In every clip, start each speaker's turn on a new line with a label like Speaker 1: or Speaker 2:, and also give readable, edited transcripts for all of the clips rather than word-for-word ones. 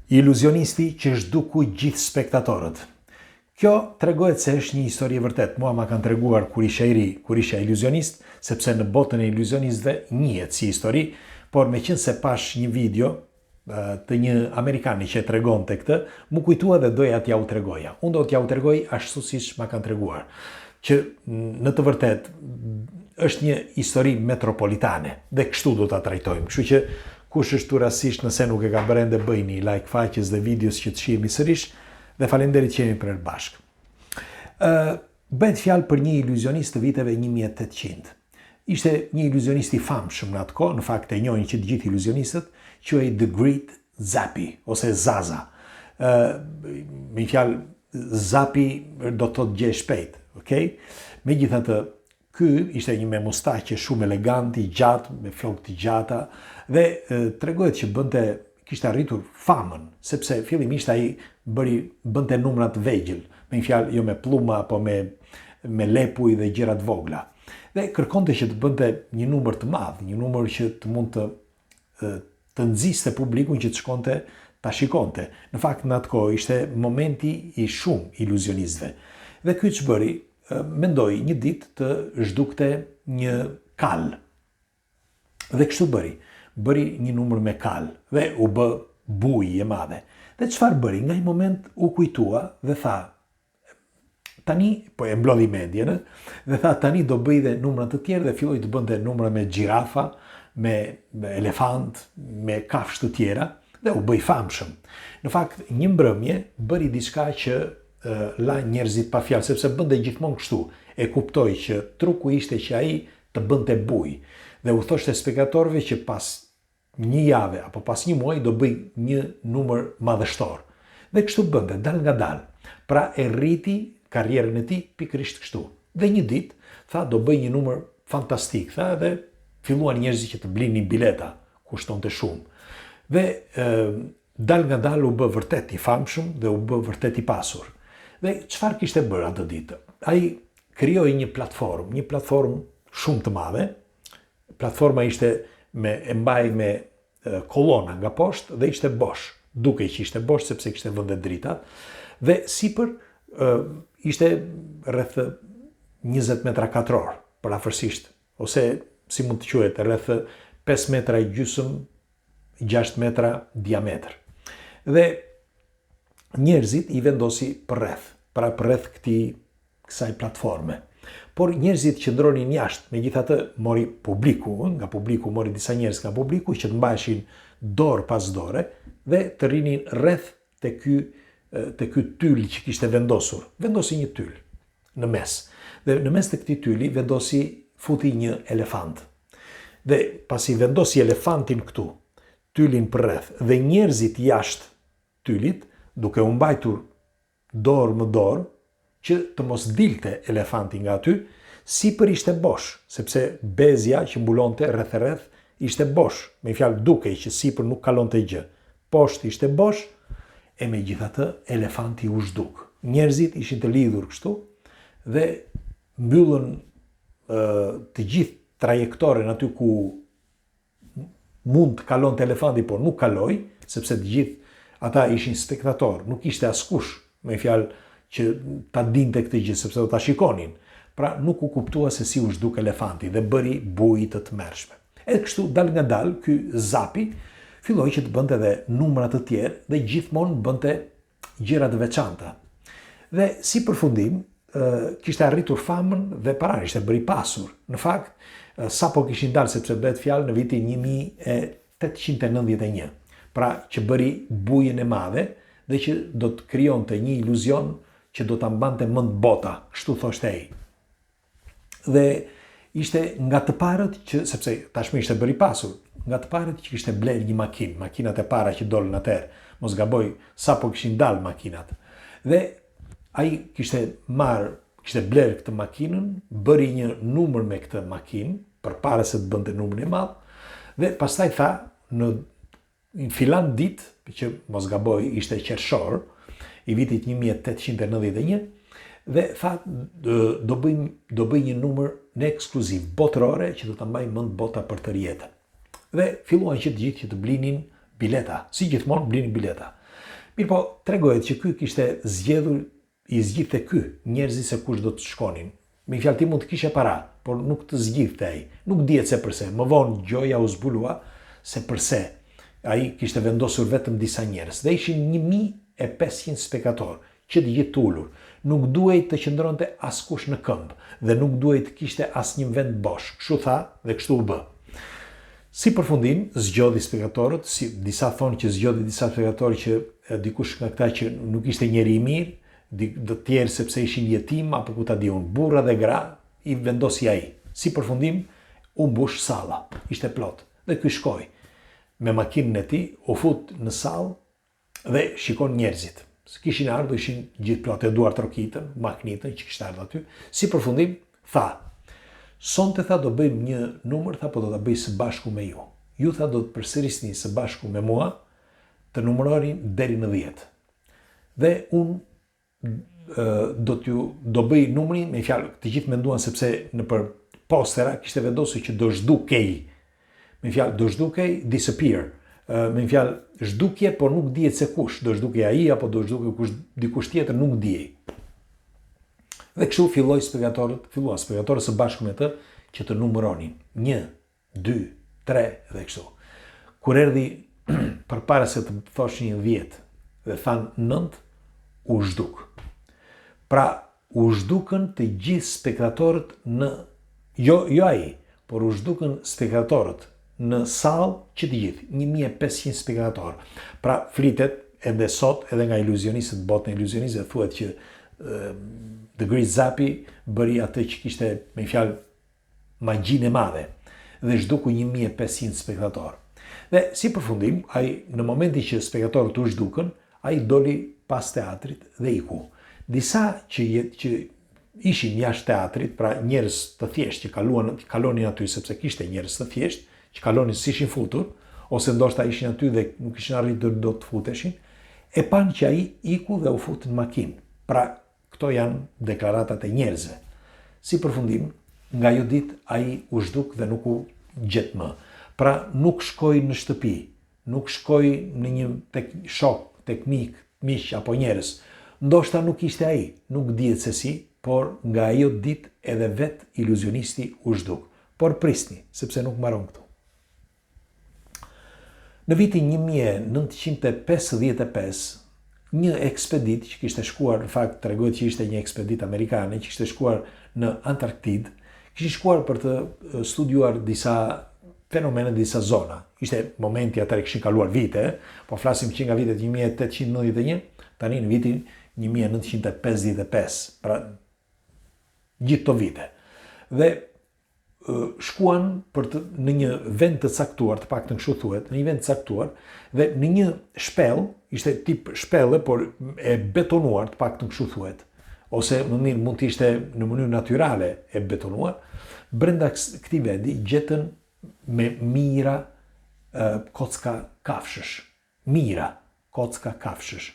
Speaker 1: Iluzionisti që zhduku gjithë spektatorët. Kjo tregohet se është një histori e vërtet. Mua ma kanë treguar kur isha i ri, kur isha iluzionist, sepse në botën e iluzionistëve njihet si histori, por me qenë se pash një video të një Amerikani që tregonte këtë, mu kujtua dhe doja t'ja u tregoja. Unë do t'ja u tregoj ashtu siç ma kanë treguar, që në të vërtet është një histori metropolitane dhe kështu do ta trajtojmë. Kështu që kush është rastisht nëse nuk e ka bërë ende bëjni like faqes dhe videos që të shihemi sërish dhe faleminderit që jemi për bashkë. Bëhet fjalë për një iluzionist të viteve 1800. Ishte një iluzionist i famshëm në atë kohë, në fakt e njohin që të gjithë iluzionistët, quhej The Great Zappi ose Zaza. Me fjalë Zappi do të thotë gjë shpejt, okay? Megjithatë, ky ishte një me mustaqe shumë elegant, i gjatë, me flokë të gjata dhe tregohet që kishte arritur famën, sepse fillimisht ai bënte numrat vegjël, me një fjalë jo me pluma, apo me lepuj dhe gjëra të vogla. Dhe kërkonte që të bënte një numër të madh, një numër që të mund të nxiste publikun që të shkonte ta shikonte. Në fakt në atë kohë ishte momenti i shumë iluzionistëve. Dhe ky ç'bëri, mendoi një ditë të zhdukte një kal. Dhe kështu bëri një numër me kal dhe u bë bujë e madhe. Dhe çfarë bëri? Nga një moment u kujtua dhe tha, tani, po e mblodhi mendjen, dhe tha tani do bëj dhe numra të tjerë dhe filloi të bënte numra me xhirafa, me elefant, me kafshë të tjera dhe u bëj famshëm. Në fakt, një mbrëmje bëri diçka që la njerëzit pa fjalë, sepse bënte gjithmonë kështu. E kuptoi që truku ishte që ai të bënte bujë dhe u thoshte spektatorëve që pas një jave apo pas një muaji do bëj një numër madhështor. Dhe kështu bënte, dal nga dal. Pra e rriti karrierën e tij pikërisht kështu. Dhe një ditë tha do bëj një numër fantastik, tha, dhe filluan njerëzit që të blinin bileta, kushtonte shumë. Dhe dal nga dal u bë vërtet i famshëm dhe u bë vërtet i pasur. Dhe çfarë kishte bërë atë ditë? Ai krijoi një platformë shumë të madhe. Platforma ishte e mbaj me kolona nga poshtë dhe ishte bosh. Dukej që ishte bosh sepse kishte vende drita. Dhe sipër ishte rreth 20 metra katror, parafërsisht, ose si mund të quhet, rreth 5 metra i gjysmë, 6 metra diametër. Dhe njerëzit i vendosi përreth kësaj platforme. Por njerëzit që ndronin jashtë, megjithatë mori publiku, nga publiku mori disa njerëz nga publiku që të mbajshin dorë pas dore dhe të rinin rreth te ky tyl që kishte vendosur. Vendosi një tyl në mes. Dhe në mes të këtij tyli futi një elefant. Dhe pasi vendosi elefantin këtu, tylin përreth dhe njerëzit jashtë tylit, duke u mbajtur dorë më dorë, që të mos dilte elefanti nga aty, sipër ishte bosh, sepse bezja që mbulonte rreth ishte bosh, me fjalë dukej që sipër nuk kalonte gjë. Poshtë ishte bosh, e megjithatë elefanti u zhduk. Njerëzit ishin të lidhur kështu dhe mbyllën të gjithë trajektoren aty ku mund të kalonte elefanti, por nuk kaloi, sepse të gjithë ata ishin spektator, nuk ishte askush, me fjalë që ta dinte këtë gjë, sepse do ta shikonin. Pra nuk u kuptua se si u zhduk elefanti dhe bëri bujë të tmerrshme. E kështu dal nga dal, ky Zappi filloi që të bënte edhe numra të tjerë dhe gjithmonë bënte gjëra të veçanta. Dhe si përfundim, kishte arritur famën dhe para ishte bëri pasur. Në fakt, sapo kishin dalë, sepse bëhet fjalë në vitin 1891. Pra që bëri bujën e madhe dhe që do të krijonte një iluzion që do ta mbante mend bota, kështu thoshte ai. Dhe ishte nga të parët që, sepse tashmë ishte bëri pasur, nga të parët që kishte bler një makinë, makinat e para që dolën atëherë, mos gaboj, sapo kishin dalë makinat. Dhe ai kishte bler këtë makinën, bëri një numër me këtë makinë, përpara se të bënte numrin e madh, dhe pastaj tha, në filan ditë, që mos gaboj ishte qershor, i vitit 1891, dhe tha do bëj një numër në ekskluziv, botërore, që do ta mbaj mend bota për tërë jetën. Dhe filluan që të gjithë që të blinin bileta, si gjithmonë blinin bileta. Mirë po, tregohet që ky kishte zgjedhur, i zgjidhte ky njerëzit se kush do të shkonin. Me fjalë ti mund të kishe para, por nuk të zgjidhte ai. Nuk dihet se përse. Më vonë gjoja u zbulua se përse. Ai kishte vendosur vetëm disa njerëz. Dhe ishin 1500 spektatorë që të gjithë ulur. Nuk duhej të qëndronte askush në këmbë dhe nuk duhej të kishte asnjë vend bosh. Kështu tha dhe kështu u bë. Si përfundim, zgjodhi spektatorët, disa thonë që zgjodhi disa spektatorë që dikush nga këta që nuk ishte njeri i mirë, të tjerë sepse ishin jetim apo ku ta di unë, burra dhe gra, i vendosi ai. Si përfundim, u mbush salla, ishte plot. Dhe ky shkoi me makinën e tij, u fut në sallë dhe shikon njerëzit. Kishin ardhur, ishin gjithë plot, e duar trokitën, makinitën që kishte ardhur aty. Si përfundim, tha: "Sonte tha do bëjmë një numër, tha po do ta bëj së bashku me ju. Ju tha do të përsërisni së bashku me mua të numërorin deri në 10. Dhe unë do bëj numrin, me fjalë, të gjithë menduan sepse nëpër postera kishte vendosur që do zhdukej. Me fjalë, do zhdukej, disappear. Me fjalë, zhdukje, por nuk dihet se kush, do zhdukej ai apo do zhdukej dikush tjetër, nuk diej. Dhe kështu filluan spektatorët së bashku me të që të numëronin 1, 2, 3 dhe kështu. Kur erdhi përpara se të thoshin 10 dhe than 9, u zhduk. Pra, u zhdukën të gjithë spektatorët jo ai, por u zhdukën spektatorët në sallë që të gjithë, 1500 spektatorë. Pra, flitet edhe sot, edhe nga iluzionistët, botën e iluzionistëve, thuhet që The Great Zappi bëri atë që kishte, me fjalë, magjinë e madhe dhe zhduku 1500 spektatorë. Dhe si përfundim, ai në momentin që spektatorët u zhdukën, ai doli pas teatrit dhe iku. Disa që ishin jashtë teatrit, pra njerëz të thjeshtë që kalonin aty sepse kishte njerëz të thjeshtë që kalonin si ishin futur, ose ndoshta ishin aty dhe nuk ishin arritur do të futeshin, e pan që ai iku dhe u fut në makinë. Pra, këto janë deklaratat e njerëzve. Si përfundim, nga ajo ditë ai u zhduk dhe nuk u gjet më. Pra, nuk shkoi në shtëpi, nuk shkoi në një shok, teknik, miq apo njerëz. Ndoshta nuk ishte ai, nuk dihet se si, por nga ajo ditë edhe vet iluzionisti u zhduk. Por prisni, sepse nuk mbaron këtu. Në vitin 1955, një ekspedit që kishte shkuar, në fakt tregohet që ishte një ekspedit amerikane që kishte shkuar në Antarktidë, kishte shkuar për të studiuar disa fenomene, disa zona. Ishte momenti atëherë kishin kaluar vite, po flasim që nga vitet 1891, tani në vitin 1955, pra gjithë të vite. Dhe shkuan në një vend të caktuar, të paktën kështu thuhet, në një vend të caktuar, dhe në një shpellë, ishte tip shpellë, por e betonuar, të paktën kështu thuhet, ose më mirë mund të ishte në mënyrë natyrale e betonuar, brenda këtij vendi gjetën me mira kocka kafshësh. Mira kocka kafshësh.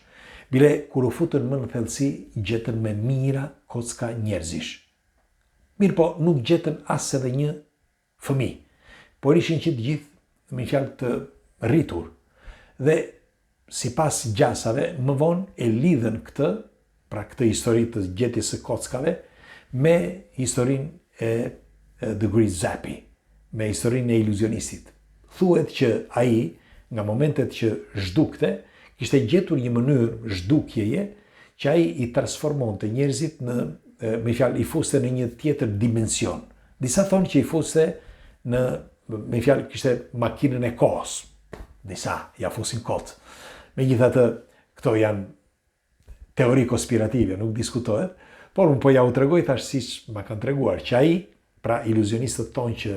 Speaker 1: Bile kur u futën më në thellësi, gjetën me mira kocka njerëzish. Mirë po, nuk gjetën as edhe një fëmijë, por ishin që të gjithë, me fjalë, të rritur. Dhe sipas gjasave, më vonë e lidhen këtë, pra këtë histori të gjetjes së kockave, me historinë e The Great Zappi, me historinë e iluzionistit. Thuhet që ai, nga momentet që zhdukte, kishte gjetur një mënyrë zhdukjeje që ai i transformonte njerëzit në, me fjalë, i fuste në një tjetër dimension. Disa thonë që i fuste në, me fjalë, kishte makinën e kohës. Disa ja fusin kot. Megjithatë, këto janë teori konspirative, nuk diskutohet, por unë po ja u tregoj thash siç ma kanë treguar që ai, pra iluzionistët tonë që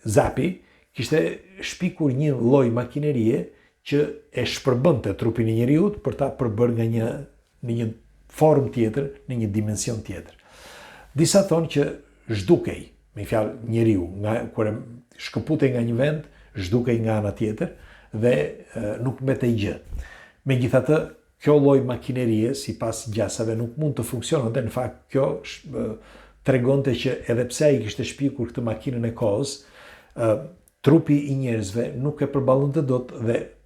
Speaker 1: Zappi, kishte shpikur një lloj makinerie që e shpërbënte trupin e njeriut për ta përbërë në një formë tjetër, në një dimension tjetër. Disa thonë që zhdukej, me fjalë njeriu, kur e shkëputej nga një vend, zhdukej nga ana tjetër dhe nuk mbetej gjë. Megjithatë, kjo lloj makinerie, sipas gjasave, nuk mund të funksiononte. Në fakt, kjo tregonte që edhe pse ai kishte shpikur këtë makinën e kohës, trupi i njerëzve nuk e përballonte dot dhe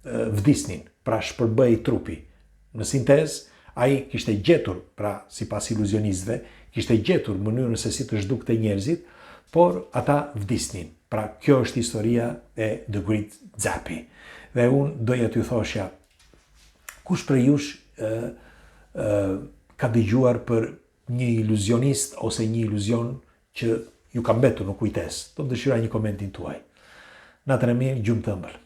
Speaker 1: vdisnin. pra shpërbëj trupi. Në sintezë, ai kishte gjetur, pra sipas iluzionistëve, kishte gjetur mënyrën se si të zhdukte njerëzit, por ata vdisnin. Pra kjo është historia e The Great Zappi. Dhe unë doja t'ju thoshja, kush prej jush ka dëgjuar për një iluzionist ose një iluzion që ju ka mbetur në kujtesë? Do të dëshiroj një komentin tuaj. Natën e mirë, gjumë të ëmbël.